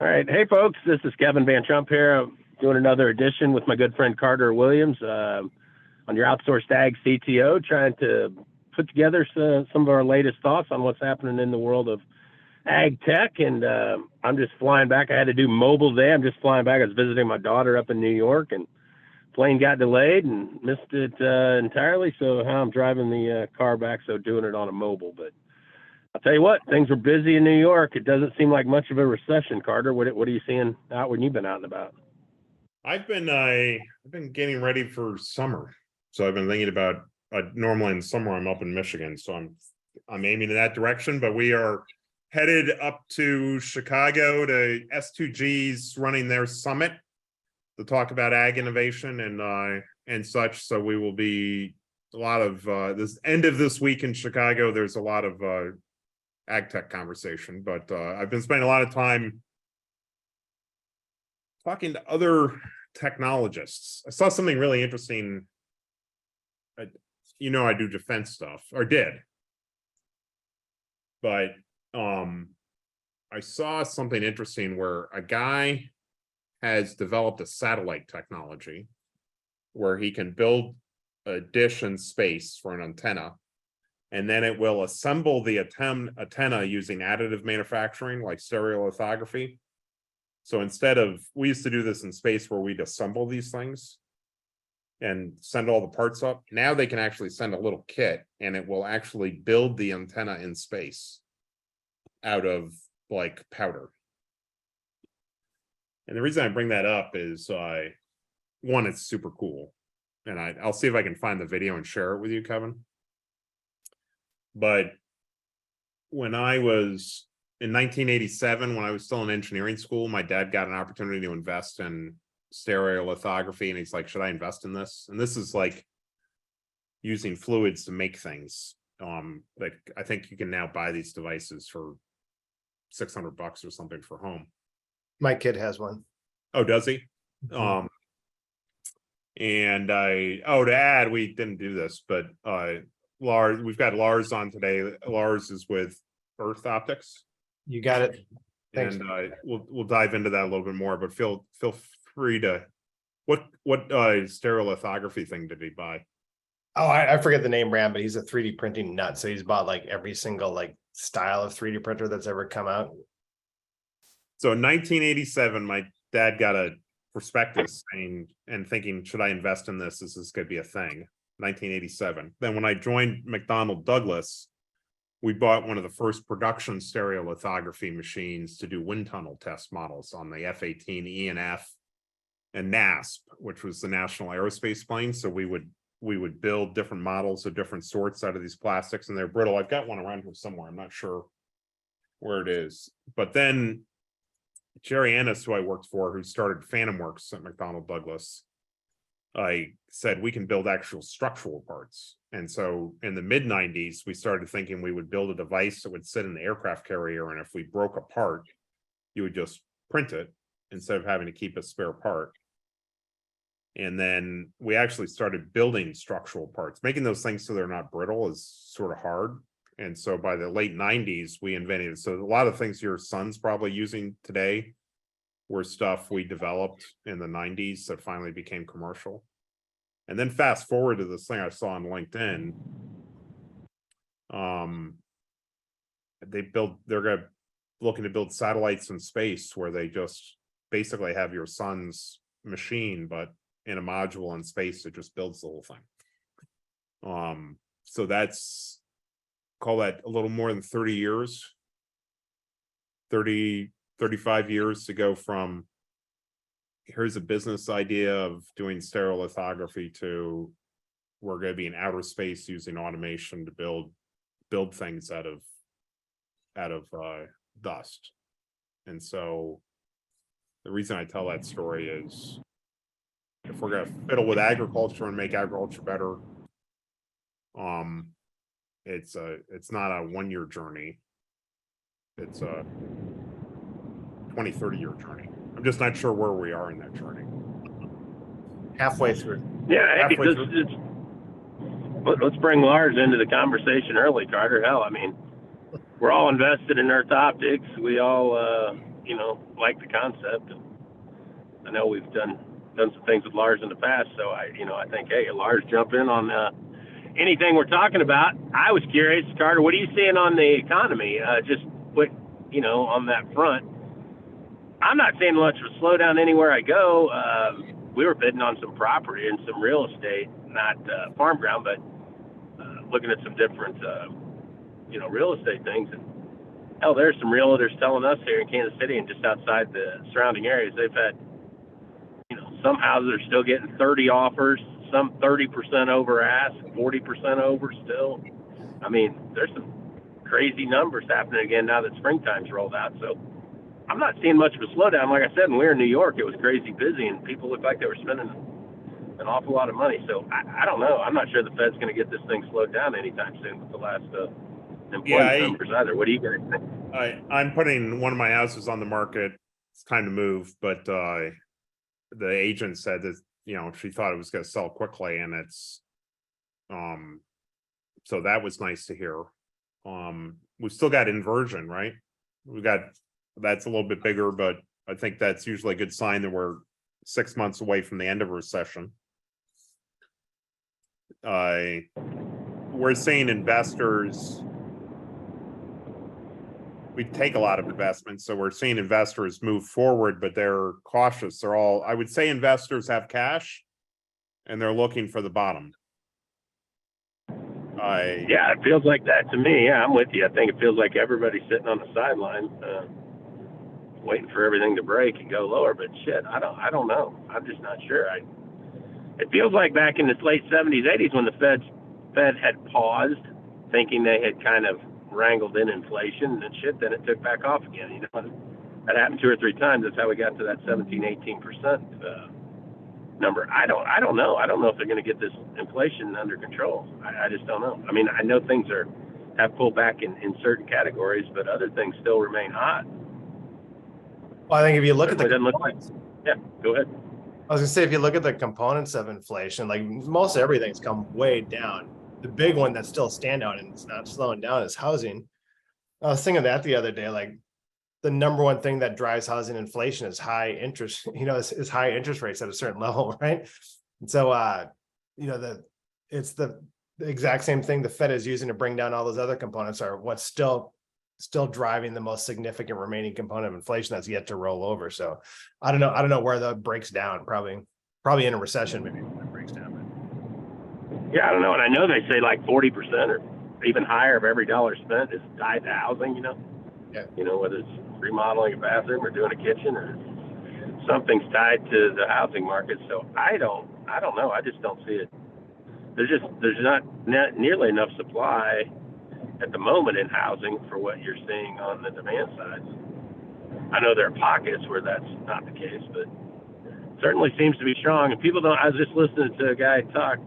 All right. Hey, folks, this is Kevin Van Trump here. I'm doing another edition with my good friend Carter Williams on your Outsourced Ag CTO, trying to put together some of our latest thoughts on what's happening in the world of ag tech. And I'm just flying back. I had to do mobile day. I'm just flying back. I was visiting my daughter up in New York, and plane got delayed and missed it entirely. So now I'm driving the car back, so doing it on a mobile. But I'll tell you what, things are busy in New York. It doesn't seem like much of a recession, Carter. What are you seeing out when you've been out and about? I've been getting ready for summer, so I've been thinking about. Normally in summer I'm up in Michigan, so I'm aiming in that direction. But we are headed up to Chicago to S2G's running their summit to talk about ag innovation and such. So we will be a lot of this end of this week in Chicago. There's a lot of ag tech conversation, but I've been spending a lot of time talking to other technologists. I saw something really interesting. I do defense stuff, or did, but I saw something interesting where a guy has developed a satellite technology where he can build a dish in space for an antenna, and then it will assemble the antenna using additive manufacturing like stereolithography. So we used to do this in space where we'd assemble these things and send all the parts up. Now they can actually send a little kit, and it will actually build the antenna in space out of like powder. And the reason I bring that up is one, it's super cool. And I'll see if I can find the video and share it with you, Kevin. But when I was in 1987, when I was still in engineering school, my dad got an opportunity to invest in stereolithography, and he's like, should I invest in this? And this is like using fluids to make things. Like I think you can now buy these devices for $600 or something for home. My kid has one. Oh, does he? Mhm. And to add, we didn't do this, but Lars, we've got Lars on today. Lars is with EarthOptics. You got it. Thanks. And we'll dive into that a little bit more, but feel free to what stereolithography thing did he buy? Oh, I forget the name brand, but he's a 3D printing nut. So he's bought like every single like style of 3D printer that's ever come out. So in 1987, my dad got a prospectus and thinking, should I invest in this? Is this going to be a thing? 1987. Then when I joined McDonnell Douglas, we bought one of the first production stereolithography machines to do wind tunnel test models on the F-18 ENF and NASP, which was the National Aerospace Plane. So we would build different models of different sorts out of these plastics, and they're brittle. I've got one around here somewhere. I'm not sure where it is. But then Jerry Ennis, who I worked for, who started Phantom Works at McDonnell Douglas, I said we can build actual structural parts. And so in the mid 90s, we started thinking we would build a device that would sit in the aircraft carrier. And if we broke a part, you would just print it instead of having to keep a spare part. And then we actually started building structural parts. Making those things so they're not brittle is sort of hard. And so by the late 90s, we invented it. So a lot of things your son's probably using today were stuff we developed in the 90s that finally became commercial. And then fast forward to this thing I saw on LinkedIn. They're looking to build satellites in space where they just basically have your son's machine, but in a module in space that just builds the whole thing. So that's, call that a little more than 30 years, 35 years to go from here's a business idea of doing stereolithography to we're going to be in outer space using automation to build things out of dust. And so the reason I tell that story is if we're going to fiddle with agriculture and make agriculture better, it's not a 1-year journey. It's a 20-30 year journey. I'm just not sure where we are in that journey. Halfway through. Yeah, let's bring Lars into the conversation early, Carter. Hell, I mean, we're all invested in EarthOptics. We all like the concept. I know we've done some things with Lars in the past, so I think, hey, Lars, jump in on anything we're talking about. I was curious, Carter, what are you seeing on the economy? Just what, on that front. I'm not seeing much of a slowdown anywhere I go. We were bidding on some property and some real estate, not farm ground, but looking at some different, real estate things. And hell, there's some realtors telling us here in Kansas City and just outside the surrounding areas, they've had, some houses are still getting 30 offers, some 30% over ask, 40% over still. I mean, there's some crazy numbers happening again now that springtime's rolled out. So I'm not seeing much of a slowdown. Like I said, when we were in New York, it was crazy busy and people looked like they were spending an awful lot of money. So I don't know. I'm not sure the Fed's going to get this thing slowed down anytime soon with the last employment numbers either. What do you guys think? I'm putting one of my houses on the market. It's time to move, but the agent said that she thought it was going to sell quickly, and it's so that was nice to hear. We still got inversion, right? That's a little bit bigger, but I think that's usually a good sign that we're 6 months away from the end of a recession. We're seeing investors. We take a lot of investments, so we're seeing investors move forward, but they're cautious. I would say investors have cash and they're looking for the bottom. Yeah, it feels like that to me. Yeah, I'm with you. I think it feels like everybody's sitting on the sideline, waiting for everything to break and go lower. But shit, I don't know. I'm just not sure. It feels like back in the late 70s, 80s when the Fed had paused, thinking they had kind of wrangled in inflation and shit, then it took back off again. That happened 2 or 3 times. That's how we got to that 17-18% number. I don't know. I don't know if they're going to get this inflation under control. I just don't know. I mean, I know things have pulled back in certain categories, but other things still remain hot. Well, I think if you look yeah, go ahead. I was gonna say, if you look at the components of inflation, like most everything's come way down. The big one that's still a standout and it's not slowing down is housing. I was thinking that the other day, like the number one thing that drives housing inflation is high interest, is high interest rates at a certain level, right? And so, it's the exact same thing the Fed is using to bring down all those other components are what's still driving the most significant remaining component of inflation that's yet to roll over. So I don't know where that breaks down. Probably in a recession, maybe when it breaks down. Yeah, I don't know. And I know they say like 40% or even higher of every dollar spent is tied to housing, Yeah. Whether it's remodeling a bathroom or doing a kitchen or something's tied to the housing market. So I don't know. I just don't see it. There's not nearly enough supply at the moment in housing for what you're seeing on the demand side. I know there are pockets where that's not the case, but certainly seems to be strong. And people don't. I was just listening to a guy talk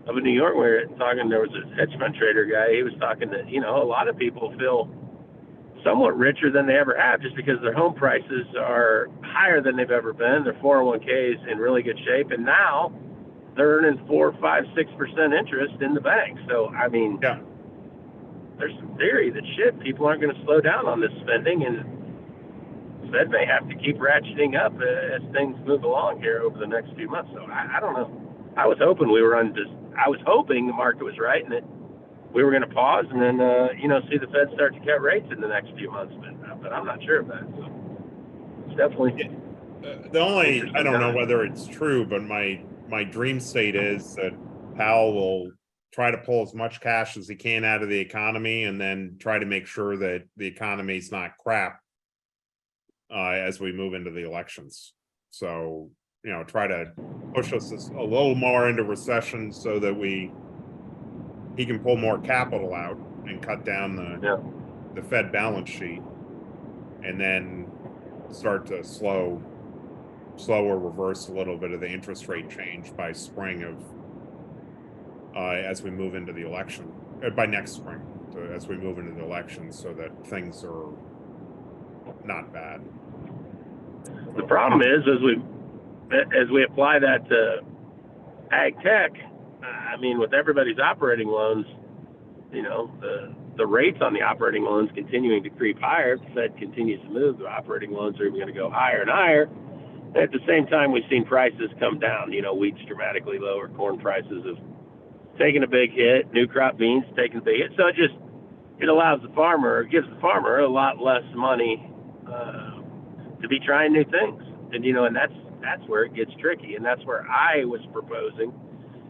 up in New York. We were talking. There was a hedge fund trader guy. He was talking that a lot of people feel somewhat richer than they ever have, just because their home prices are higher than they've ever been. Their 401ks in really good shape, and now they're earning 4, 5, 6% interest in the bank. So I mean, yeah. There's some theory that people aren't going to slow down on this spending, and the Fed may have to keep ratcheting up as things move along here over the next few months. So I don't know. I was hoping I was hoping the market was right and that we were going to pause and then see the Fed start to cut rates in the next few months, but I'm not sure of that. So it's definitely I don't know whether it's true, but my dream state is that Powell will try to pull as much cash as he can out of the economy and then try to make sure that the economy is not crap as we move into the elections. So, try to push us a little more into recession so that he can pull more capital out and cut down the Fed balance sheet, and then start to slow or reverse a little bit of the interest rate change by spring of as we move into the election, by next spring, as we move into the election, so that things are not bad. The problem is, as we apply that to ag tech, I mean, with everybody's operating loans, the the rates on the operating loans continuing to creep higher. The Fed continues to move. The operating loans are even going to go higher and higher. And at the same time, we've seen prices come down. Wheat's dramatically lower. Corn prices have taken a big hit. New crop beans taking a big hit. So it allows the farmer, gives the farmer a lot less money to be trying new things. And that's where it gets tricky. And that's where I was proposing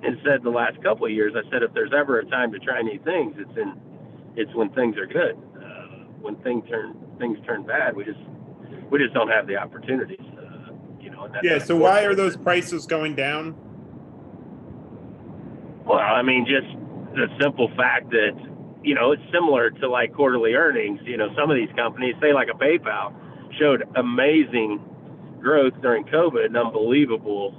and said the last couple of years, I said, if there's ever a time to try new things, it's when things are good. When things turn bad, we just don't have the opportunities. And that's So why are those prices going down? Well, I mean, just the simple fact that it's similar to like quarterly earnings. Some of these companies, say like a PayPal, showed amazing growth during COVID and unbelievable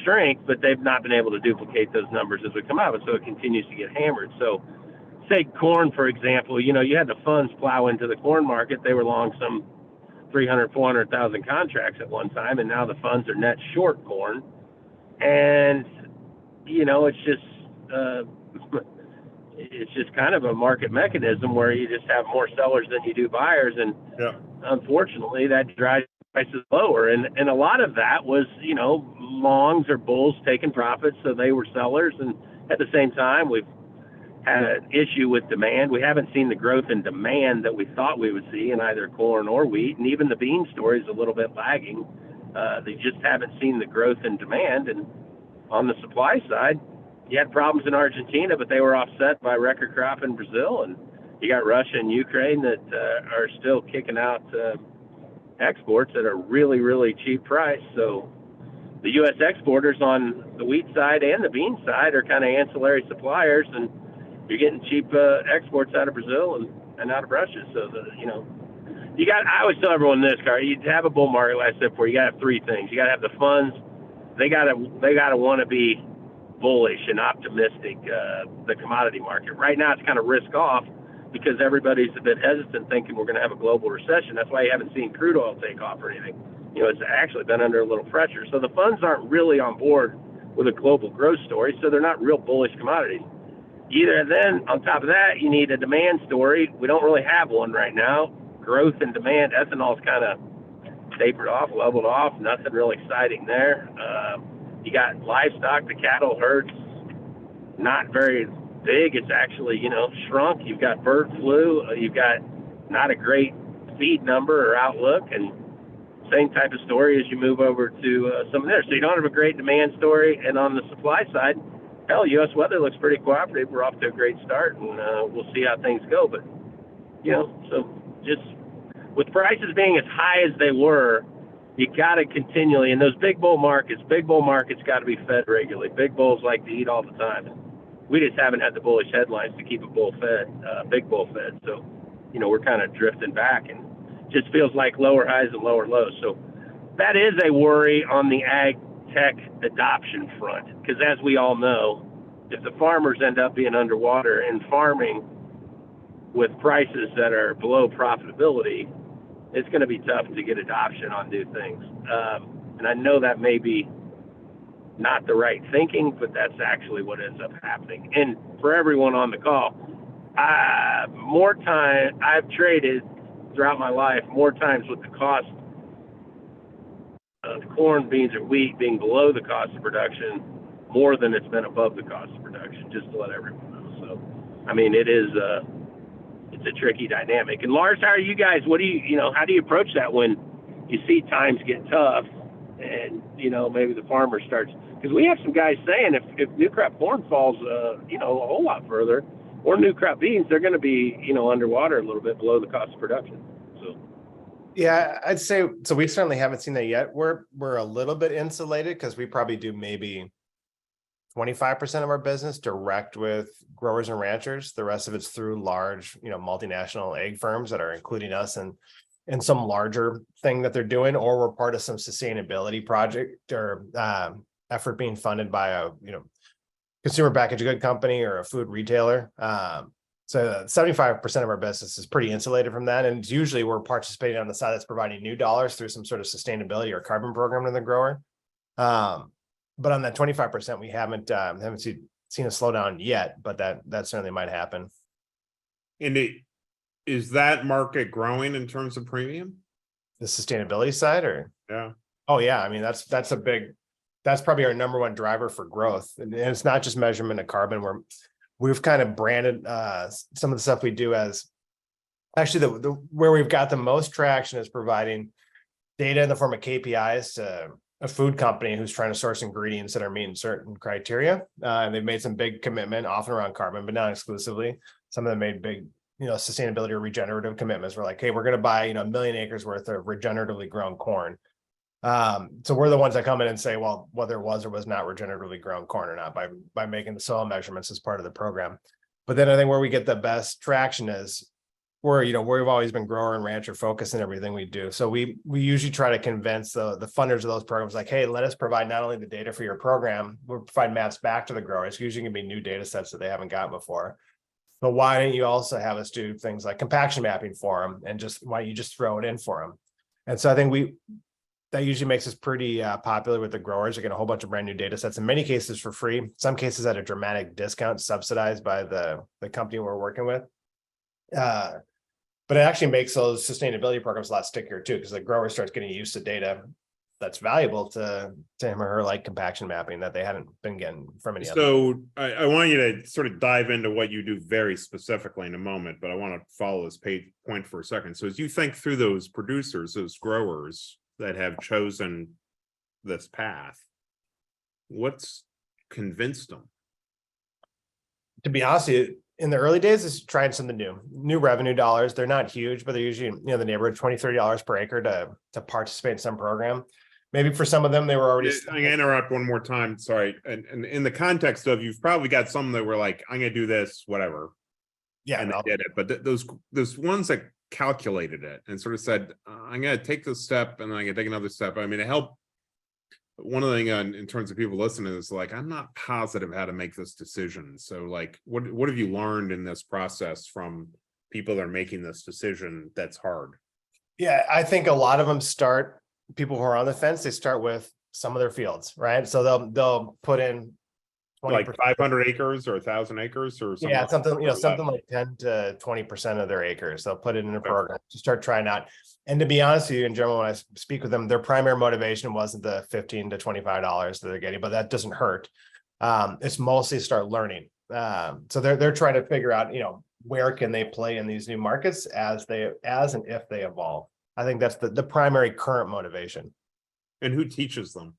strength, but they've not been able to duplicate those numbers as we come out, so it continues to get hammered. So say corn, for example, you had the funds plow into the corn market. They were long some 300, 400,000 contracts at one time, and now the funds are net short corn. And, it's just kind of a market mechanism where you just have more sellers than you do buyers. And unfortunately, that drives prices lower. And a lot of that was, longs or bulls taking profits, so they were sellers. And at the same time, we've had an issue with demand. We haven't seen the growth in demand that we thought we would see in either corn or wheat. And even the bean story is a little bit lagging. They just haven't seen the growth in demand. And on the supply side, you had problems in Argentina, but they were offset by record crop in Brazil. And you got Russia and Ukraine that are still kicking out exports at a really, really cheap price. So the U.S. exporters on the wheat side and the bean side are kind of ancillary suppliers, and you're getting cheap exports out of Brazil and out of Russia. So I always tell everyone this, Carl, you have a bull market, like I said before, you got to have three things. You got to have the funds. They got to want to be bullish and optimistic, the commodity market. Right now it's kind of risk off because everybody's a bit hesitant thinking we're going to have a global recession. That's why you haven't seen crude oil take off or anything. It's actually been under a little pressure. So the funds aren't really on board with a global growth story, so they're not real bullish commodities. Either then, on top of that, you need a demand story. We don't really have one right now. Growth and demand, ethanol's kind of tapered off, leveled off, nothing real exciting there. You got livestock, the cattle herd's not very big. It's actually, shrunk. You've got bird flu. You've got not a great feed number or outlook. And same type of story as you move over to some of there. So you don't have a great demand story. And on the supply side, hell, U.S. weather looks pretty cooperative. We're off to a great start, and we'll see how things go. But, so just with prices being as high as they were, you got to continually, in those big bull markets got to be fed regularly. Big bulls like to eat all the time. We just haven't had the bullish headlines to keep a bull fed, big bull fed. So, we're kind of drifting back, and just feels like lower highs and lower lows. So that is a worry on the ag tech adoption front, because as we all know, if the farmers end up being underwater and farming with prices that are below profitability, it's going to be tough to get adoption on new things. And I know that may be not the right thinking, but that's actually what ends up happening. And for everyone on the call, I've traded throughout my life more times with the cost of corn, beans, or wheat being below the cost of production more than it's been above the cost of production, just to let everyone know. So, I mean, it's a tricky dynamic. And Lars, how are you guys? How do you approach that when you see times get tough and, maybe the farmer starts, because we have some guys saying if new crop corn falls, a whole lot further, or new crop beans, they're going to be, underwater a little bit below the cost of production. So. Yeah, I'd say, so we certainly haven't seen that yet. We're a little bit insulated because we probably do maybe 25% of our business direct with growers and ranchers. The rest of it's through large, multinational ag firms that are including us in some larger thing that they're doing, or we're part of some sustainability project or effort being funded by a, consumer packaged good company or a food retailer. So 75% of our business is pretty insulated from that. And usually we're participating on the side that's providing new dollars through some sort of sustainability or carbon program to the grower. But on that 25%, we haven't seen a slowdown yet, but that certainly might happen. And is that market growing in terms of premium? The sustainability side, or Yeah. oh yeah, I mean that's probably our number one driver for growth, and it's not just measurement of carbon. We've kind of branded some of the stuff we do as actually the where we've got the most traction is providing data in the form of KPIs to a food company who's trying to source ingredients that are meeting certain criteria. And they've made some big commitment, often around carbon, but not exclusively. Some of them made big, sustainability or regenerative commitments. We're like, hey, we're going to buy, 1 million acres worth of regeneratively grown corn. So we're the ones that come in and say, well, whether it was or was not regeneratively grown corn or not by making the soil measurements as part of the program. But then I think where we get the best traction is we've always been grower and rancher focused in everything we do. So we usually try to convince the funders of those programs like, hey, let us provide not only the data for your program, we'll provide maps back to the growers. It's usually gonna be new data sets that they haven't got before. But why don't you also have us do things like compaction mapping for them, and why don't you just throw it in for them? And so I think that usually makes us pretty popular with the growers. They get a whole bunch of brand new data sets, in many cases for free, some cases at a dramatic discount, subsidized by the company we're working with. But it actually makes those sustainability programs a lot stickier too, because the grower starts getting used to data that's valuable to him or her, like compaction mapping that they hadn't been getting from any other. So I want you to sort of dive into what you do very specifically in a moment, but I want to follow this point for a second. So as you think through those producers, those growers that have chosen this path, what's convinced them? To be honest with you, in the early days, is trying something new revenue dollars. They're not huge, but they're usually, the neighborhood $20-30 per acre to participate in some program. Maybe for some of them, they were already. I'm gonna interrupt one more time. Sorry. And in the context of, you've probably got some that were like, I'm gonna do this, whatever. Yeah. And they did it. But those ones that calculated it and sort of said, I'm gonna take this step and then I'm gonna take another step. I mean, it helped. One of the things in terms of people listening is like, I'm not positive how to make this decision. So like, what have you learned in this process from people that are making this decision that's hard? Yeah, I think a lot of them people who are on the fence, they start with some of their fields, right? So they'll put in 20%. Like 500 acres or 1,000 acres or something. Yeah, something like 10 to 20% of their acres. They'll put it in a program to start trying out. And to be honest with you, in general, when I speak with them, their primary motivation wasn't the $15 to $25 that they're getting, but that doesn't hurt. It's mostly start learning. So they're trying to figure out, where can they play in these new markets as and if they evolve. I think that's the primary current motivation. And who teaches them?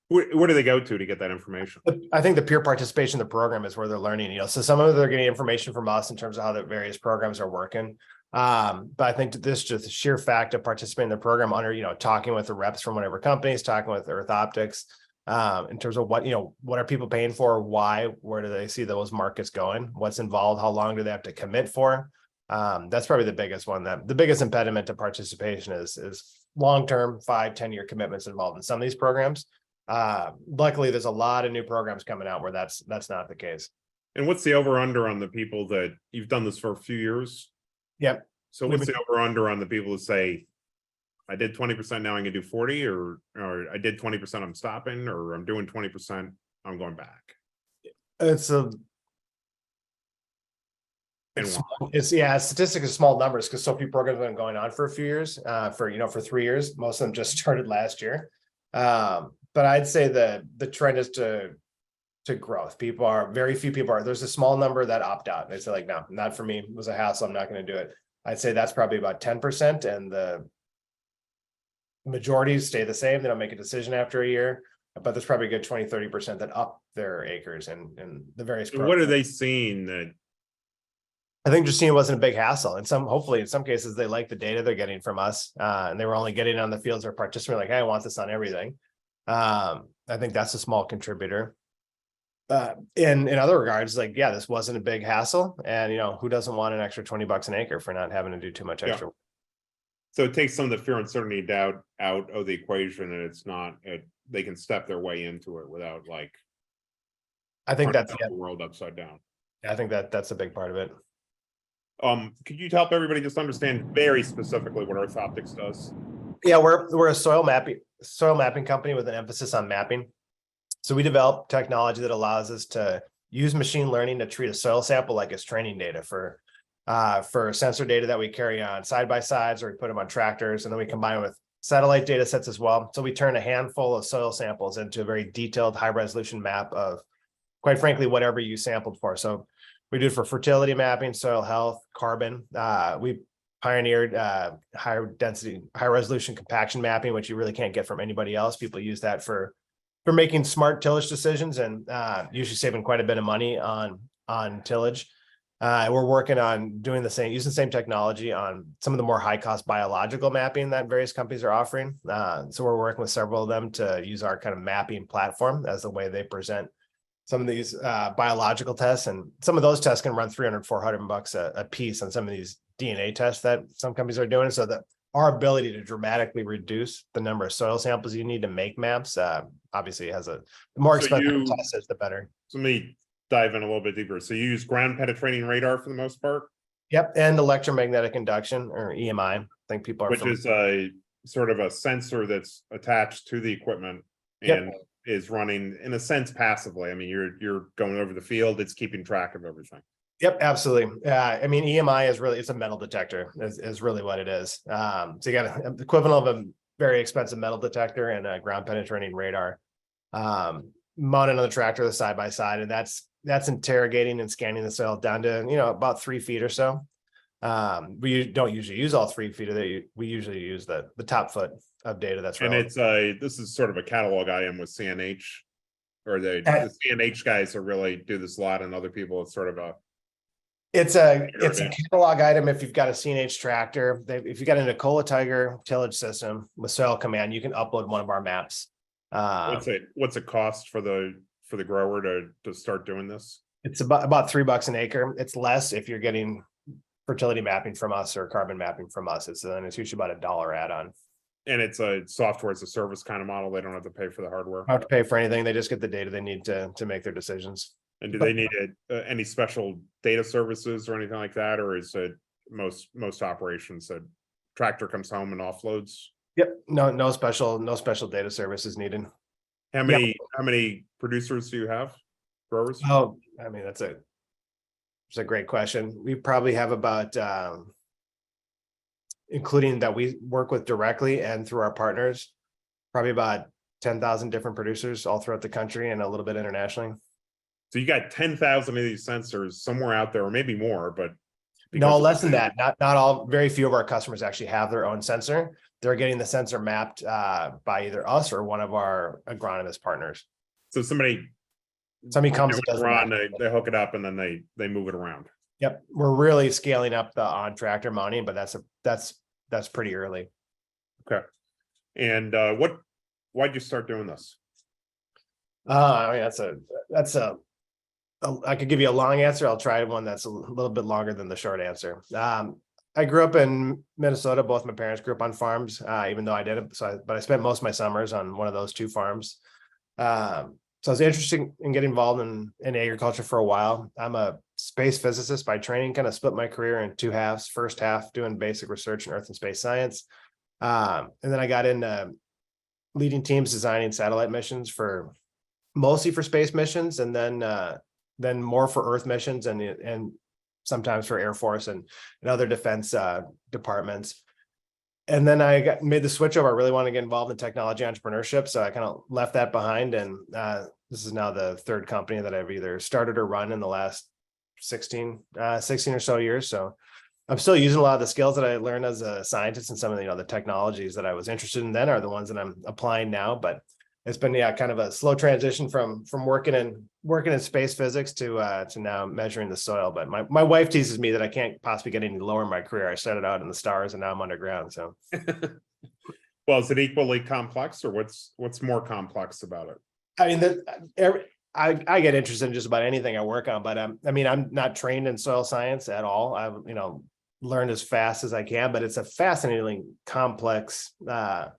Where do they go to get that information? I think the peer participation in the program is where they're learning, so some of them, they're getting information from us in terms of how the various programs are working. But I think this just the sheer fact of participating in the program under, talking with the reps from whatever companies, talking with EarthOptics, in terms of what are people paying for, why, where do they see those markets going, what's involved, how long do they have to commit for? That's probably the biggest one. That the biggest impediment to participation is long-term 5-10 year commitments involved in some of these programs. Luckily, there's a lot of new programs coming out where that's not the case. And what's the over under on the people that you've done this for a few years? Yep. So what's the over under on the people who say, I did 20%, now I'm gonna do 40, or I did 20%, I'm stopping, or I'm doing 20%, I'm going back? Statistics is small numbers because so few programs have been going on for a few years, for 3 years. Most of them just started last year. But I'd say the trend is to growth. Very few people are, there's a small number that opt out. They say like, no, not for me. It was a hassle. I'm not going to do it. I'd say that's probably about 10%, and the majority stay the same. They don't make a decision after a year, but there's probably a good 20-30% that up their acres and the various programs. What are they seeing that? I think just seeing it wasn't a big hassle. And hopefully in some cases they like the data they're getting from us, and they were only getting it on the fields or participating like, hey, I want this on everything. I think that's a small contributor. In other regards, like, yeah, this wasn't a big hassle, and who doesn't want an extra $20 an acre for not having to do too much extra work? So it takes some of the fear, uncertainty, doubt out of the equation, and it's not, they can step their way into it without like, I think that's the world upside down. I think that's a big part of it. Could you help everybody just understand very specifically what EarthOptics does? Yeah, we're a soil mapping company with an emphasis on mapping. So we develop technology that allows us to use machine learning to treat a soil sample like it's training data for for sensor data that we carry on side-by-sides, or we put them on tractors, and then we combine them with satellite data sets as well. So we turn a handful of soil samples into a very detailed high-resolution map of, quite frankly, whatever you sampled for. So we do it for fertility mapping, soil health, carbon. We pioneered higher density, high resolution compaction mapping, which you really can't get from anybody else. People use that for making smart tillage decisions, and usually saving quite a bit of money on tillage. We're working on doing using the same technology on some of the more high cost biological mapping that various companies are offering. So we're working with several of them to use our kind of mapping platform as the way they present some of these biological tests. And some of those tests can run $300-400 a piece on some of these DNA tests that some companies are doing. So that our ability to dramatically reduce the number of soil samples you need to make maps, obviously has the more expensive test is the better. So let me dive in a little bit deeper. So you use ground penetrating radar for the most part? Yep, and electromagnetic induction, or EMI. I think people are Which is a sort of a sensor that's attached to the equipment and is running, in a sense, passively. I mean, you're going over the field, it's keeping track of everything. Yep, absolutely. I mean, EMI is really, it's a metal detector is really what it is. So you got an equivalent of a very expensive metal detector and a ground penetrating radar mounted on the tractor, the side by side, and that's interrogating and scanning the soil down to, about 3 feet or so. We don't usually use all 3 feet of that. We usually use the top foot of data that's relevant. And this is sort of a catalog item with CNH, or the CNH guys are really do this a lot, and other people it's sort of a it's a catalog item. If you've got a CNH tractor, if you've got an Ecola Tiger tillage system with Soil Command, you can upload one of our maps. What's it cost for the grower to start doing this? It's about $3 an acre. It's less if you're getting fertility mapping from us or carbon mapping from us. It's usually about $1 add-on. And it's a software as a service kind of model. They don't have to pay for the hardware. Don't have to pay for anything. They just get the data they need to make their decisions. And do they need any special data services or anything like that, or is it most operations that tractor comes home and offloads? Yep. No special data services needed. How many producers do you have? Growers? Oh, I mean, that's a great question. We probably have about, including that we work with directly and through our partners, probably about 10,000 different producers all throughout the country and a little bit internationally. So you got 10,000 of these sensors somewhere out there, or maybe more, but no, less than that. Not all. Very few of our customers actually have their own sensor. They're getting the sensor mapped by either us or one of our agronomist partners. So somebody comes and does they hook it up and then they move it around. Yep, we're really scaling up the on tractor mounting, but that's pretty early. Okay, and why'd you start doing this? I mean, that's a I could give you a long answer. I'll try one that's a little bit longer than the short answer. I grew up in Minnesota. Both my parents grew up on farms, even though I didn't. But I spent most of my summers on one of those 2 farms. So I was interested in getting involved in agriculture for a while. I'm a space physicist by training, kind of split my career in 2 halves. First half doing basic research in earth and space science. And then I got into leading teams designing satellite missions mostly for space missions, and then more for Earth missions and sometimes for Air Force and other defense departments. And then I made the switch over. I really want to get involved in technology entrepreneurship. So I kind of left that behind. And this is now the 3rd company that I've either started or run in the last 16 or so years. So I'm still using a lot of the skills that I learned as a scientist, and some of the technologies that I was interested in then are the ones that I'm applying now. But it's been kind of a slow transition from working in space physics to now measuring the soil. But my wife teases me that I can't possibly get any lower in my career. I started out in the stars and now I'm underground. So, well, is it equally complex, or what's more complex about it? I mean, I get interested in just about anything I work on, but I mean, I'm not trained in soil science at all. I've learned as fast as I can, but it's a fascinatingly complex item.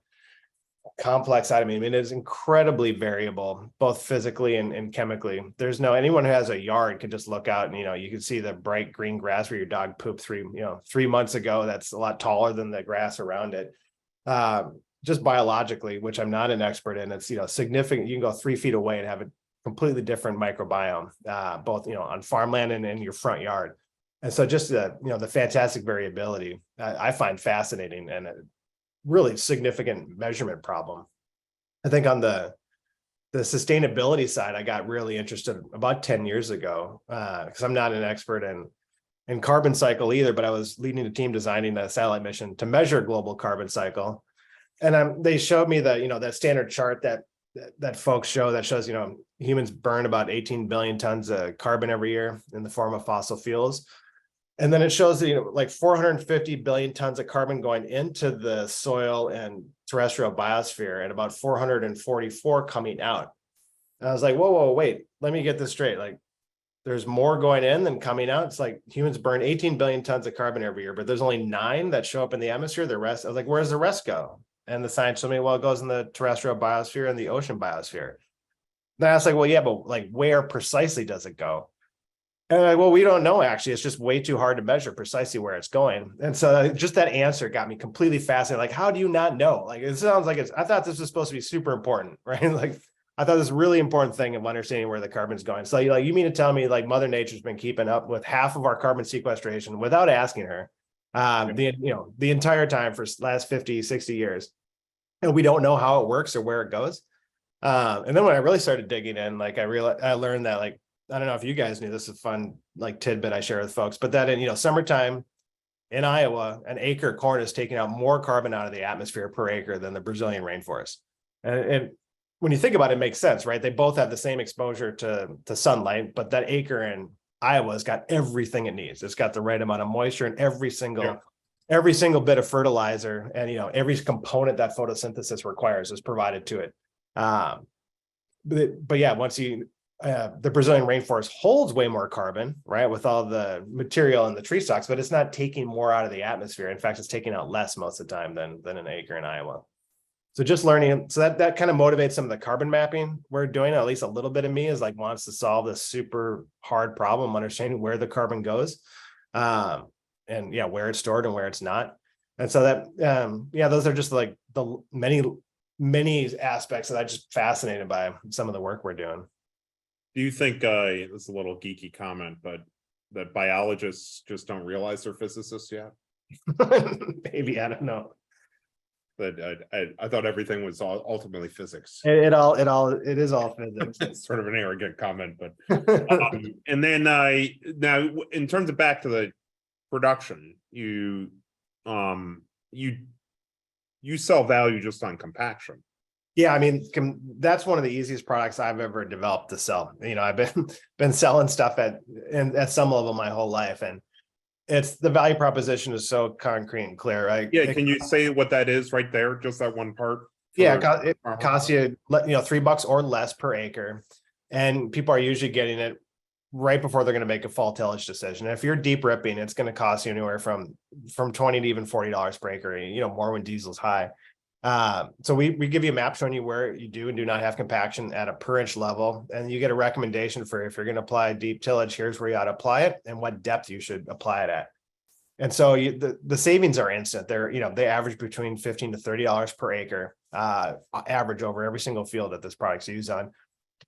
I mean, it's incredibly variable, both physically and chemically. There's anyone who has a yard can just look out and, you can see the bright green grass where your dog pooped 3 months ago. That's a lot taller than the grass around it. Just biologically, which I'm not an expert in, it's, significant. You can go 3 feet away and have a completely different microbiome, both, on farmland and in your front yard. And so just the fantastic variability I find fascinating and a really significant measurement problem. I think on the sustainability side, I got really interested about 10 years ago because I'm not an expert in carbon cycle either, but I was leading a team designing a satellite mission to measure global carbon cycle. And they showed me that standard chart that folks show that shows, humans burn about 18 billion tons of carbon every year in the form of fossil fuels. And then it shows that, like 450 billion tons of carbon going into the soil and terrestrial biosphere and about 444 coming out. And I was like, whoa, wait, let me get this straight. Like there's more going in than coming out. It's like humans burn 18 billion tons of carbon every year, but there's only 9 that show up in the atmosphere. The rest, I was like, where's the rest go? And the science told me, well, it goes in the terrestrial biosphere and the ocean biosphere. Then I was like, well, yeah, but like where precisely does it go? And I'm like, well, we don't know, actually. It's just way too hard to measure precisely where it's going. And so just that answer got me completely fascinated. Like, how do you not know? Like, it sounds like I thought this was supposed to be super important, right? Like, I thought this really important thing of understanding where the carbon's going. So you mean to tell me like Mother Nature's been keeping up with half of our carbon sequestration without asking her the entire time for last 50, 60 years. And we don't know how it works or where it goes. And then when I really started digging in, like I learned that, like, I don't know if you guys knew, this is a fun like tidbit I share with folks, but that in summertime in Iowa, an acre of corn is taking out more carbon out of the atmosphere per acre than the Brazilian rainforest. And when you think about it, it makes sense, right? They both have the same exposure to sunlight, but that acre in Iowa's got everything it needs. It's got the right amount of moisture and every single bit of fertilizer and every component that photosynthesis requires is provided to it. But yeah, once the Brazilian rainforest holds way more carbon, right, with all the material in the tree stalks, but it's not taking more out of the atmosphere. In fact, it's taking out less most of the time than an acre in Iowa. So just learning, so that kind of motivates some of the carbon mapping we're doing. At least a little bit of me is like wants to solve this super hard problem, understanding where the carbon goes, and where it's stored and where it's not. And so that those are just like the many aspects that I'm just fascinated by some of the work we're doing. Do you think this is a little geeky comment, but that biologists just don't realize they're physicists yet? Maybe, I don't know. But I thought everything was ultimately physics. It is all physics. It's sort of an arrogant comment, but and then now in terms of back to the production, you sell value just on compaction. Yeah, I mean, that's one of the easiest products I've ever developed to sell. I've been selling stuff at some level my whole life, and it's the value proposition is so concrete and clear, right? Yeah, can you say what that is right there? Just that one part? Yeah, it costs you $3 or less per acre, and people are usually getting it right before they're going to make a fall tillage decision. And if you're deep ripping, it's going to cost you anywhere from $20 to even $40 per acre. More when diesel's high. So we give you a map showing you where you do and do not have compaction at a per inch level, and you get a recommendation for if you're going to apply deep tillage, here's where you ought to apply it and what depth you should apply it at. And so the savings are instant. They average between $15 to $30 per acre, average over every single field that this product's used on,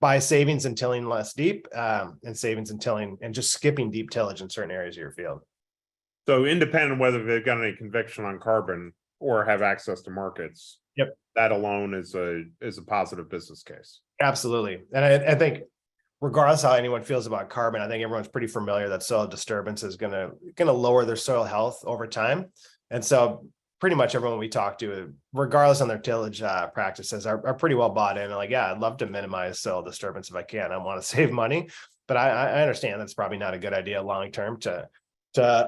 by savings in tilling less deep, and savings in tilling and just skipping deep tillage in certain areas of your field. So independent of whether they've got any conviction on carbon or have access to markets. Yep. That alone is a positive business case. Absolutely. And I think regardless how anyone feels about carbon, I think everyone's pretty familiar that soil disturbance is gonna lower their soil health over time. And so pretty much everyone we talk to, regardless on their tillage practices, are pretty well bought in. And like, yeah, I'd love to minimize soil disturbance if I can. I want to save money, but I understand that's probably not a good idea long term to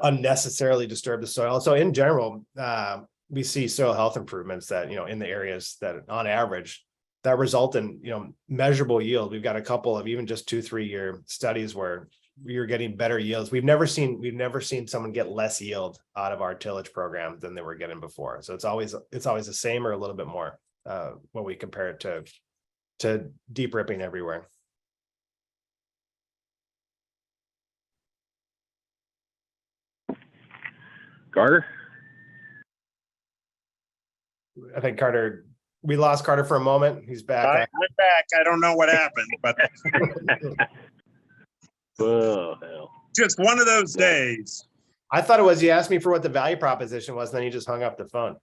unnecessarily disturb the soil. So in general, we see soil health improvements that, in the areas that on average that result in, measurable yield. We've got a couple of even just 2-3 year studies where you're getting better yields. We've never seen someone get less yield out of our tillage program than they were getting before. So it's always the same or a little bit more when we compare it to deep ripping everywhere. Carter? I think we lost Carter for a moment. He's back. I'm back. I don't know what happened, but Oh, hell. just one of those days. I thought it was you asked me for what the value proposition was, and then you just hung up the phone.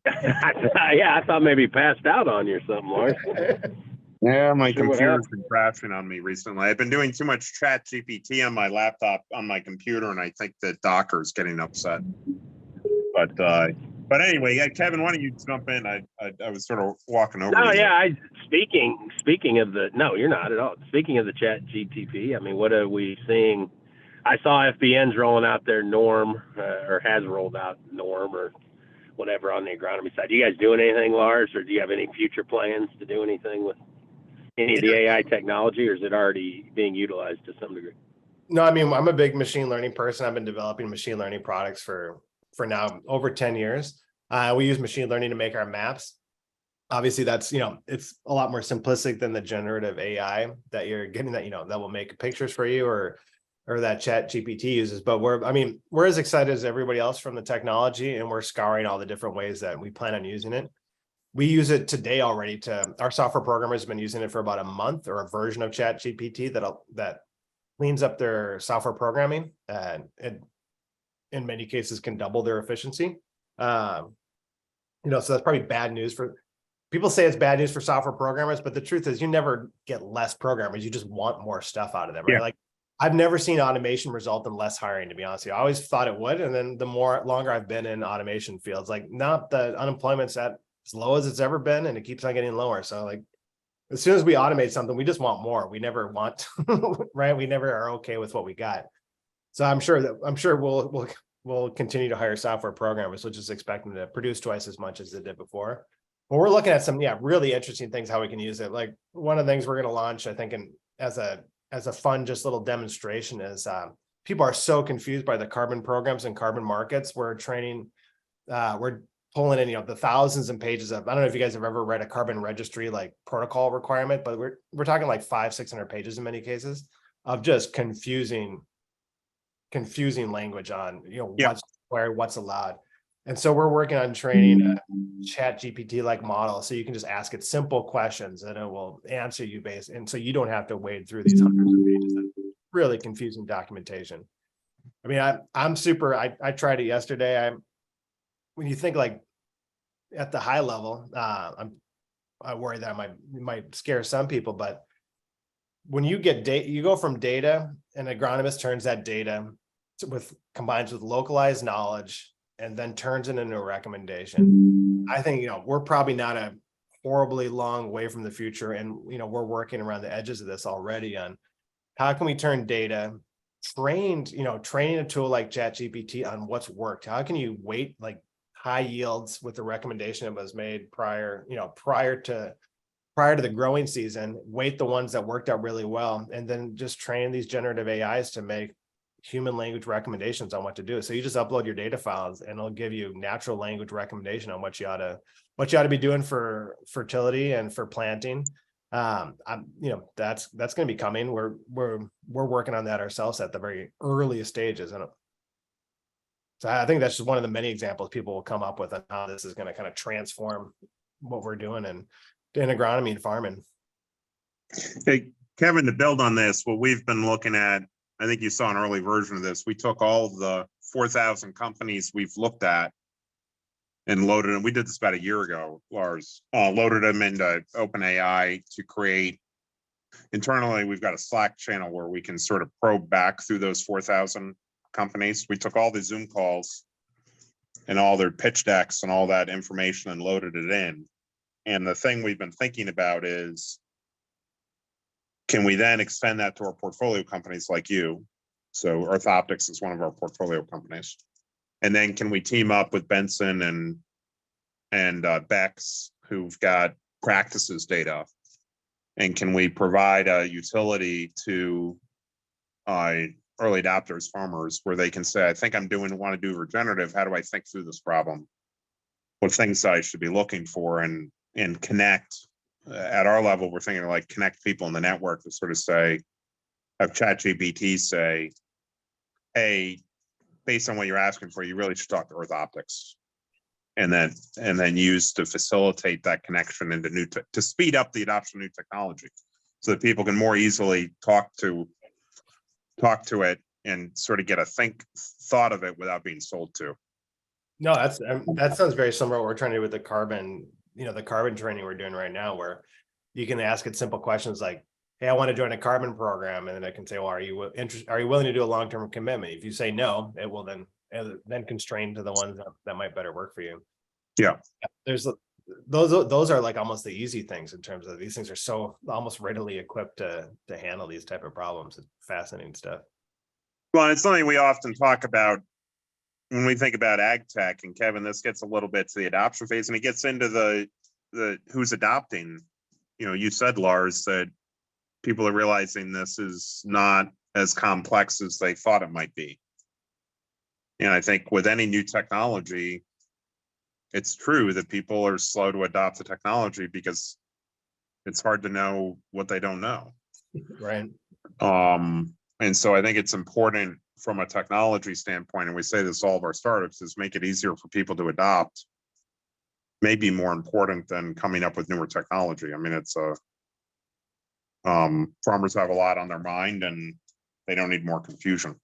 Yeah, I thought maybe he passed out on you or something, Lars. Yeah, my Sure, what computer's been crashing on me recently. I've been doing too much Chat GPT on my laptop, on my computer, and I think that Docker's getting upset. But anyway, yeah, Kevin, why don't you jump in? I was sort of walking over. No, to you. yeah. Speaking of the, no, you're not at all. Speaking of the Chat GTP, I mean, what are we seeing? I saw FBN's rolling out their norm, or has rolled out norm, or whatever on the agronomy side. Do you guys doing anything, Lars, or do you have any future plans to do anything with any of the AI technology, or is it already being utilized to some degree? No, I mean, I'm a big machine learning person. I've been developing machine learning products for now over 10 years. We use machine learning to make our maps. Obviously, that's, it's a lot more simplistic than the generative AI that you're getting, that, that will make pictures for you, or that Chat GPT uses. But we're as excited as everybody else from the technology, and we're scouring all the different ways that we plan on using it. We use it today already. Our software programmers have been using it for about a month, or a version of Chat GPT that cleans up their software programming, and it, in many cases, can double their efficiency. So that's probably bad news for people. Say it's bad news for software programmers, but the truth is you never get less programmers. You just want more stuff out of them, right? Yeah. Like, I've never seen automation result in less hiring, to be honest with you. I always thought it would. And then the longer I've been in automation fields, like, not the unemployment's at as low as it's ever been, and it keeps on getting lower. So, like, as soon as we automate something, we just want more. We never want, right? We never are okay with what we got. So I'm sure we'll continue to hire software programmers. We'll just expect them to produce twice as much as they did before. But we're looking at some, really interesting things, how we can use it. Like, one of the things we're going to launch, I think, as a fun, just little demonstration, is people are so confused by the carbon programs and carbon markets. We're pulling in, the thousands of pages of, I don't know if you guys have ever read a carbon registry, like, protocol requirement, but we're talking like 500-600 pages in many cases of just confusing language on, what's where, what's allowed. And so we're working on training a Chat GPT like model, so you can just ask it simple questions and it will answer you and so you don't have to wade through these hundreds of pages of really confusing documentation. I mean, I tried it yesterday. When you think, like, at the high level, I worry that might scare some people, but when you get data, you go from data, an agronomist turns that data combines with localized knowledge, and then turns it into a recommendation. I think, we're probably not a horribly long way from the future. And, we're working around the edges of this already on how can we turn data, training a tool like ChatGPT on what's worked. How can you weight, like, high yields with the recommendation that was made prior to the growing season, weight the ones that worked out really well, and then just train these generative AIs to make human language recommendations on what to do. So you just upload your data files, and it'll give you natural language recommendation on what you ought to be doing for fertility and for planting. That's going to be coming. We're working on that ourselves at the very earliest stages, and so I think that's just one of the many examples people will come up with on how this is going to kind of transform what we're doing in agronomy and farming. Hey, Kevin, to build on this, what we've been looking at, I think you saw an early version of this. We took all the 4,000 companies we've looked at and loaded them. We did this about a year ago, Lars. Loaded them into OpenAI to create. Internally, we've got a Slack channel where we can sort of probe back through those 4,000 companies. We took all the Zoom calls and all their pitch decks and all that information and loaded it in. And the thing we've been thinking about is, can we then extend that to our portfolio companies like you? So EarthOptics is one of our portfolio companies. And then can we team up with Benson and Bex, who've got practices data? And can we provide a utility to early adopters, farmers, where they can say, I think want to do regenerative. How do I think through this problem? What things I should be looking for, and connect. At our level, we're thinking, like, connect people in the network to sort of say, have ChatGPT say, hey, based on what you're asking for, you really should talk to EarthOptics, and then use to facilitate that connection into to speed up the adoption of new technology, so that people can more easily talk to talk to it and sort of get a thought of it without being sold to. No, that sounds very similar to what we're trying to do with the carbon, the carbon training we're doing right now, where you can ask it simple questions like, hey, I want to join a carbon program. And then I can say, well, are you willing to do a long-term commitment? If you say no, it will then constrain to the ones that might better work for you. Yeah. There's those are like almost the easy things in terms of these things are so almost readily equipped to handle these type of problems. It's fascinating stuff. Well, it's something we often talk about when we think about ag tech, and Kevin, this gets a little bit to the adoption phase, and it gets into the who's adopting. You said, Lars, that people are realizing this is not as complex as they thought it might be. And I think with any new technology, it's true that people are slow to adopt the technology because it's hard to know what they don't know. Right. And so I think it's important from a technology standpoint, and we say this to all of our startups, is make it easier for people to adopt. Maybe more important than coming up with newer technology. I mean, it's farmers have a lot on their mind and they don't need more confusion.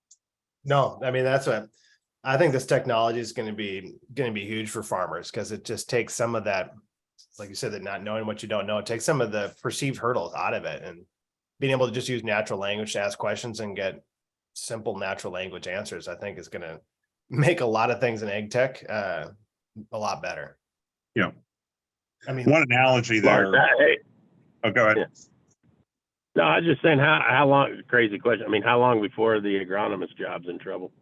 No, I mean, that's what I think this technology is going to be huge for farmers, because it just takes some of that, like you said, that not knowing what you don't know, it takes some of the perceived hurdles out of it, and being able to just use natural language to ask questions and get simple natural language answers, I think is going to make a lot of things in ag tech a lot better. Yeah. I mean, one analogy there. Oh, go ahead. Yeah. No, I was just saying, how long, crazy question. I mean, how long before the agronomist job's in trouble?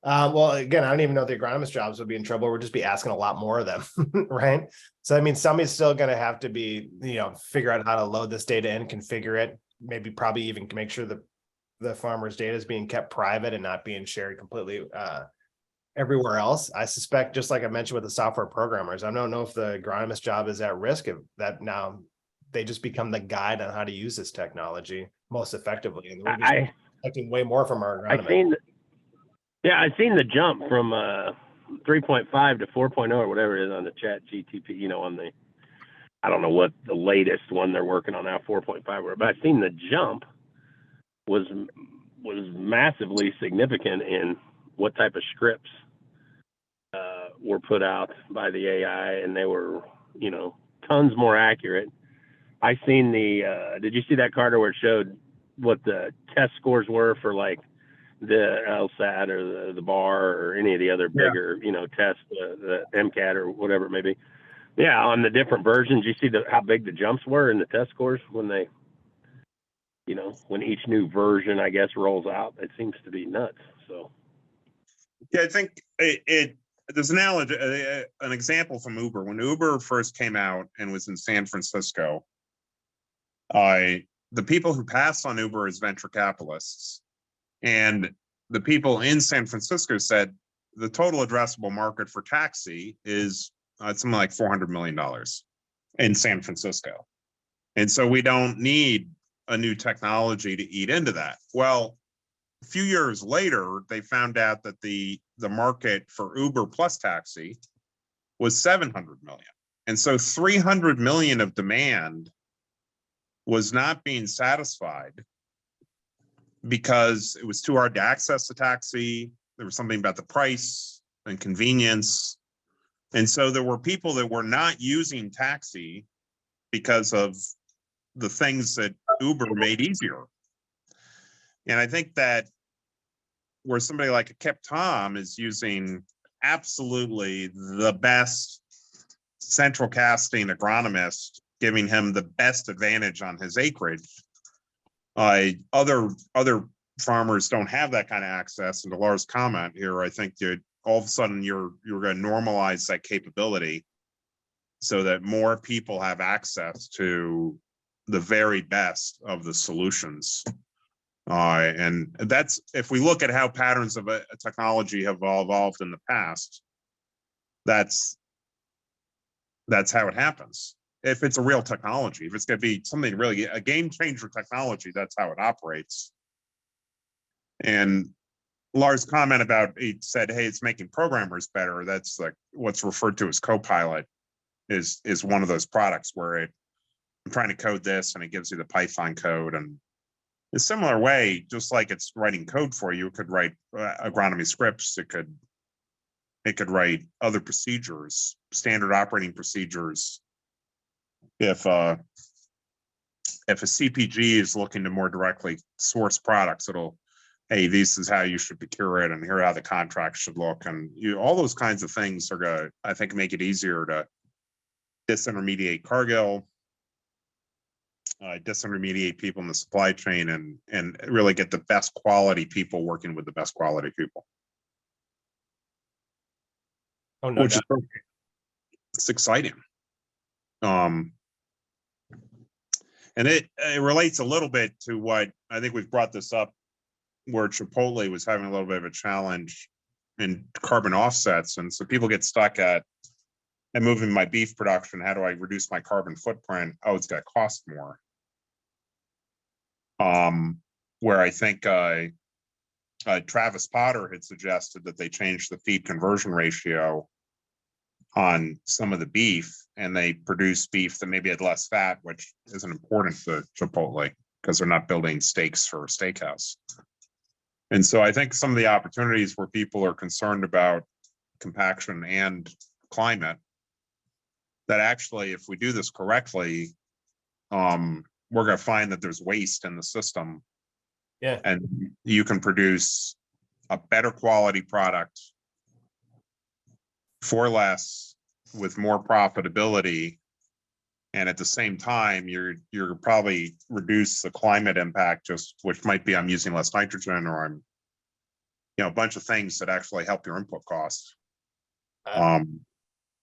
Well, again, I don't even know if the agronomist jobs would be in trouble. We'll just be asking a lot more of them, right? So, I mean, somebody's still going to have to be, figure out how to load this data in, configure it, maybe probably even make sure the farmer's data is being kept private and not being shared completely everywhere else. I suspect, just like I mentioned with the software programmers, I don't know if the agronomist job is at risk of that. Now they just become the guide on how to use this technology most effectively. And we're just expecting way more from our agronomists. I've seen the jump from 3.5 to 4.0 or whatever it is on the chat GTP, on the, I don't know what the latest one they're working on now, 4.5, but I've seen the jump was massively significant in what type of scripts were put out by the AI, and they were, tons more accurate. I seen did you see that, Carter, where it showed what the test scores were for like the LSAT or the bar or any of the other bigger, tests, the MCAT or whatever it may be. Yeah, on the different versions, you see how big the jumps were in the test scores when they, when each new version, I guess, rolls out. It seems to be nuts. So, yeah, I think there's an example from Uber. When Uber first came out and was in San Francisco, the people who passed on Uber as venture capitalists, and the people in San Francisco said the total addressable market for taxi is something like $400 million in San Francisco. And so we don't need a new technology to eat into that. Well, a few years later, they found out that the market for Uber plus taxi was 700 million. And so 300 million of demand was not being satisfied because it was too hard to access the taxi. There was something about the price and convenience. And so there were people that were not using taxi because of the things that Uber made easier. And I think that where somebody like a Kip Tom is using absolutely the best central casting agronomist, giving him the best advantage on his acreage, other farmers don't have that kind of access. And to Lars' comment here, I think that all of a sudden you're going to normalize that capability so that more people have access to the very best of the solutions. And that's, if we look at how patterns of a technology have evolved in the past, that's how it happens. If it's a real technology, if it's going to be something really a game changer technology, that's how it operates. And Lars' comment about, he said, hey, it's making programmers better. That's like what's referred to as Copilot is one of those products where I'm trying to code this and it gives you the Python code, and a similar way, just like it's writing code for you, it could write agronomy scripts. It could write other procedures, standard operating procedures. If a CPG is looking to more directly source products, it'll, hey, this is how you should procure it, and here how the contract should look, and all those kinds of things are gonna, I think, make it easier to disintermediate Cargill, disintermediate people in the supply chain, and really get the best quality people working with the best quality people. Oh, no doubt. It's exciting. And it relates a little bit to what I think we've brought this up, where Chipotle was having a little bit of a challenge in carbon offsets. And so people get stuck at, I'm moving my beef production. How do I reduce my carbon footprint? Oh, it's going to cost more. Where I think Travis Potter had suggested that they changed the feed conversion ratio on some of the beef, and they produce beef that maybe had less fat, which isn't important to Chipotle because they're not building steaks for a steakhouse. And so I think some of the opportunities where people are concerned about compaction and climate, that actually, if we do this correctly, we're going to find that there's waste in the system. Yeah. And you can produce a better quality product for less with more profitability, and at the same time you're probably reduce the climate impact, just which might be I'm using less nitrogen, or I'm, a bunch of things that actually help your input costs.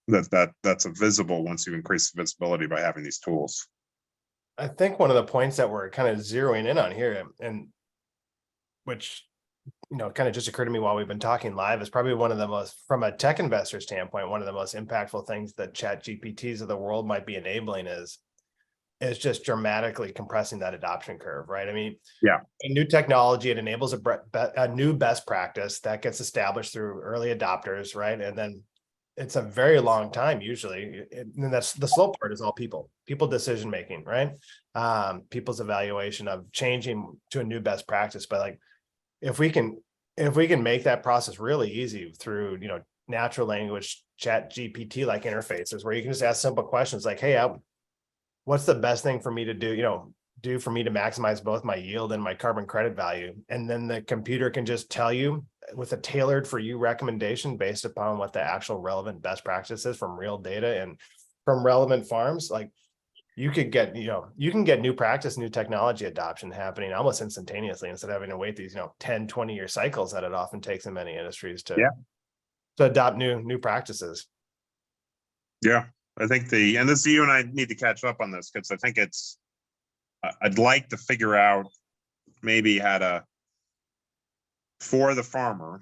That's visible once you increase the visibility by having these tools. I think one of the points that we're kind of zeroing in on here, and which kind of just occurred to me while we've been talking live, is probably one of the most, from a tech investor standpoint, one of the most impactful things that chat GPTs of the world might be enabling is just dramatically compressing that adoption curve, right? I mean, yeah, a new technology, it enables a new best practice that gets established through early adopters, right? And then it's a very long time usually, and that's the slow part, is all people decision making, right? People's evaluation of changing to a new best practice. But like, if we can make that process really easy through natural language chat GPT like interfaces, where you can just ask simple questions like, hey, what's the best thing for me to do for me to maximize both my yield and my carbon credit value, and then the computer can just tell you with a tailored for you recommendation based upon what the actual relevant best practices from real data and from relevant farms. Like, you could get, you can get new practice, new technology adoption happening almost instantaneously, instead of having to wait these, 10, 20-year cycles that it often takes in many industries to adopt new practices. Yeah, I think and this, you and I need to catch up on this, because I think I'd like to figure out maybe how to, for the farmer,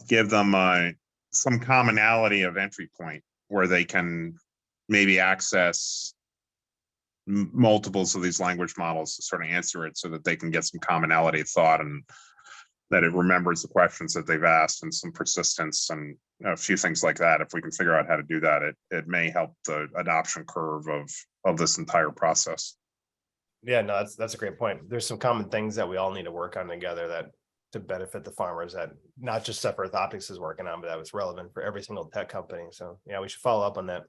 give them some commonality of entry point where they can maybe access multiples of these language models to sort of answer it, so that they can get some commonality of thought, and that it remembers the questions that they've asked, and some persistence, and a few things like that. If we can figure out how to do that, it may help the adoption curve of this entire process. Yeah, no, that's a great point. There's some common things that we all need to work on together that to benefit the farmers, that not just stuff EarthOptics is working on, but that was relevant for every single tech company. So yeah, we should follow up on that.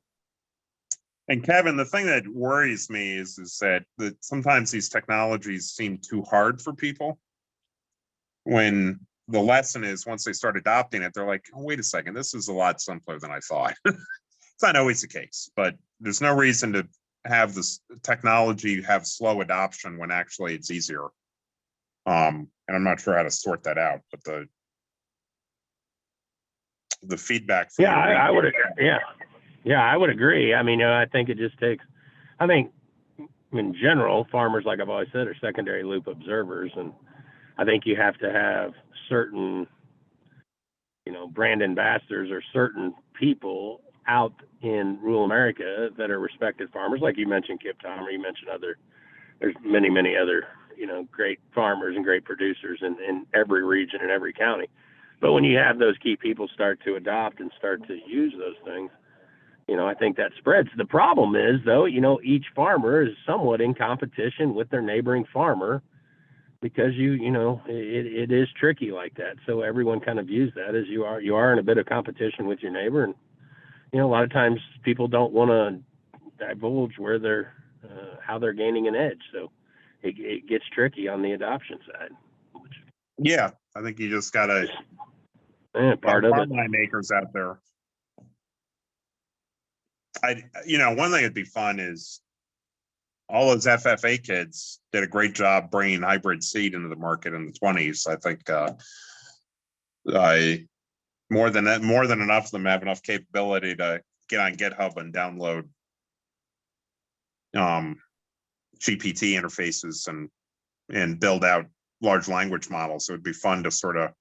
And Kevin, the thing that worries me is that sometimes these technologies seem too hard for people, when the lesson is, once they start adopting it, they're like, oh, wait a second, this is a lot simpler than I thought. It's not always the case, but there's no reason to have this technology have slow adoption when actually it's easier. And I'm not sure how to sort that out, but the feedback from I would agree. I mean, I think it just takes, in general, farmers, like I've always said, are secondary loop observers, and I think you have to have certain, brand ambassadors or certain people out in rural America that are respected farmers, like you mentioned, Kip Tomer, you mentioned there's many, many other, great farmers and great producers in every region and every county. But when you have those key people start to adopt and start to use those things, I think that spreads. The problem is, though, each farmer is somewhat in competition with their neighboring farmer because it is tricky like that. So everyone kind of views that as you are in a bit of competition with your neighbor, and a lot of times people don't want to divulge where they're how they're gaining an edge. So it gets tricky on the adoption side. Yeah, I think you just gotta part of it. Farmland acres out there. One thing that'd be fun is all those FFA kids did a great job bringing hybrid seed into the market in the 20s. I think more than enough of them have enough capability to get on GitHub and download GPT interfaces and build out large language models. So it'd be fun to sort of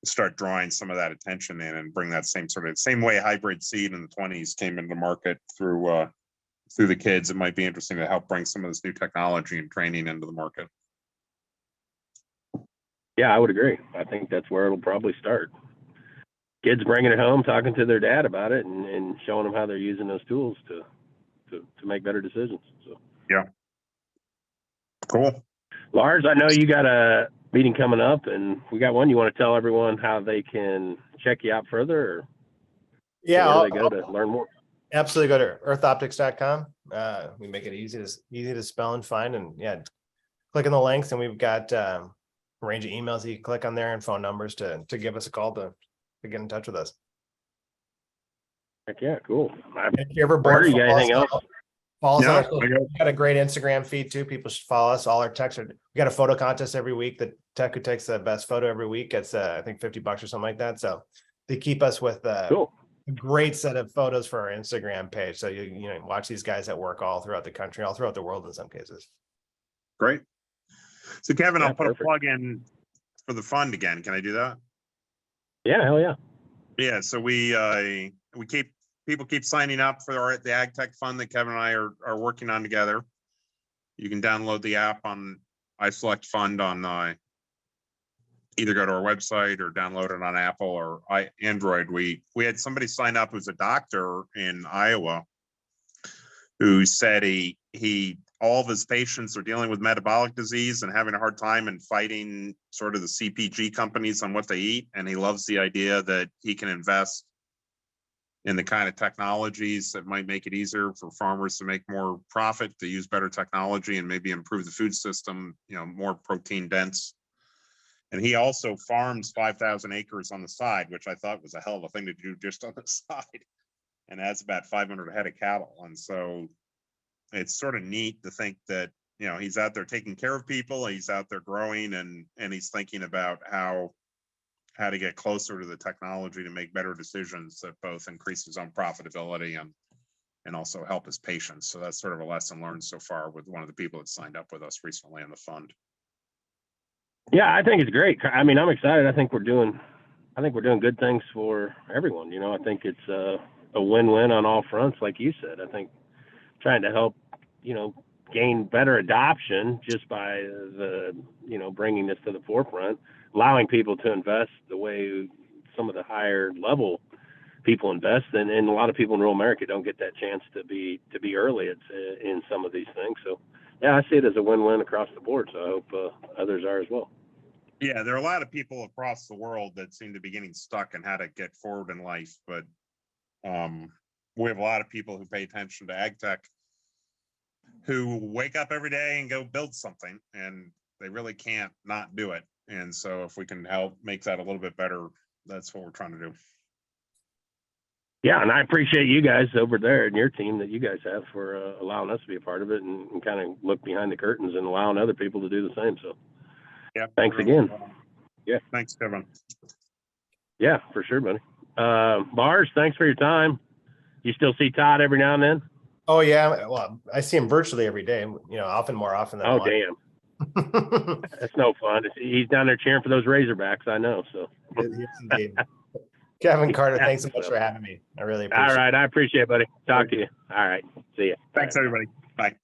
start drawing some of that attention in and bring that same way hybrid seed in the 20s came into the market through the kids. It might be interesting to help bring some of this new technology and training into the market. Yeah, I would agree. I think that's where it'll probably start. Kids bringing it home, talking to their dad about it, and showing them how they're using those tools to make better decisions. So yeah, cool. Lars, I know you got a meeting coming up, and we got one. You want to tell everyone how they can check you out further? Or yeah, where do they go to learn more? Absolutely, go to earthoptics.com. We make it easy to spell and find, and yeah, click on the links, and we've got a range of emails that you can click on there and phone numbers to give us a call to get in touch with us. Heck yeah, cool. If you're ever bored, you got anything else? Follow us on we got a great Instagram feed too. People should follow us. All our techs we got a photo contest every week. The tech who takes the best photo every week gets I think $50 or something like that. So they keep us with cool. a great set of photos for our Instagram page. So you watch these guys at work all throughout the country, all throughout the world in some cases. Great. So Kevin, I'll put perfect. a plug in for the fund again. Can I do that? Yeah, hell yeah. Yeah. So people keep signing up for the Ag Tech Fund that Kevin and I are working on together. You can download the app on iSelect Fund on either go to our website or download it on Apple or Android. We had somebody sign up who's a doctor in Iowa who said he all of his patients are dealing with metabolic disease and having a hard time and fighting sort of the CPG companies on what they eat. And he loves the idea that he can invest in the kind of technologies that might make it easier for farmers to make more profit, to use better technology and maybe improve the food system, more protein dense. And he also farms 5,000 acres on the side, which I thought was a hell of a thing to do just on the side, and has about 500 head of cattle. And so it's sort of neat to think that, he's out there taking care of people, he's out there growing, and he's thinking about how to get closer to the technology to make better decisions that both increase his own profitability and also help his patients. So that's sort of a lesson learned so far with one of the people that signed up with us recently in the fund. Yeah, I think it's great. I mean, I'm excited. I think we're doing good things for everyone. I think it's a win-win on all fronts, like you said. I think trying to help, gain better adoption just by the, bringing this to the forefront, allowing people to invest the way some of the higher level people invest, and a lot of people in rural America don't get that chance to be early in some of these things. So yeah, I see it as a win-win across the board. So I hope others are as well. Yeah, there are a lot of people across the world that seem to be getting stuck in how to get forward in life, but we have a lot of people who pay attention to ag tech who wake up every day and go build something, and they really can't not do it. And so if we can help make that a little bit better, that's what we're trying to do. Yeah, and I appreciate you guys over there and your team that you guys have for allowing us to be a part of it and kind of look behind the curtains and allowing other people to do the same. So yeah, thanks again. Yeah. Thanks, Kevin. Yeah, for sure, buddy. Lars, thanks for your time. You still see Todd every now and then? Oh yeah. Well, I see him virtually every day, often more often than one. Damn. That's no fun. He's down there cheering for those Razorbacks, I know. So yes, indeed. Kevin Carter, thanks so much for having me. I really appreciate it. All right. I appreciate it, buddy. Talk to you. All right. See ya. Thanks, everybody. Bye.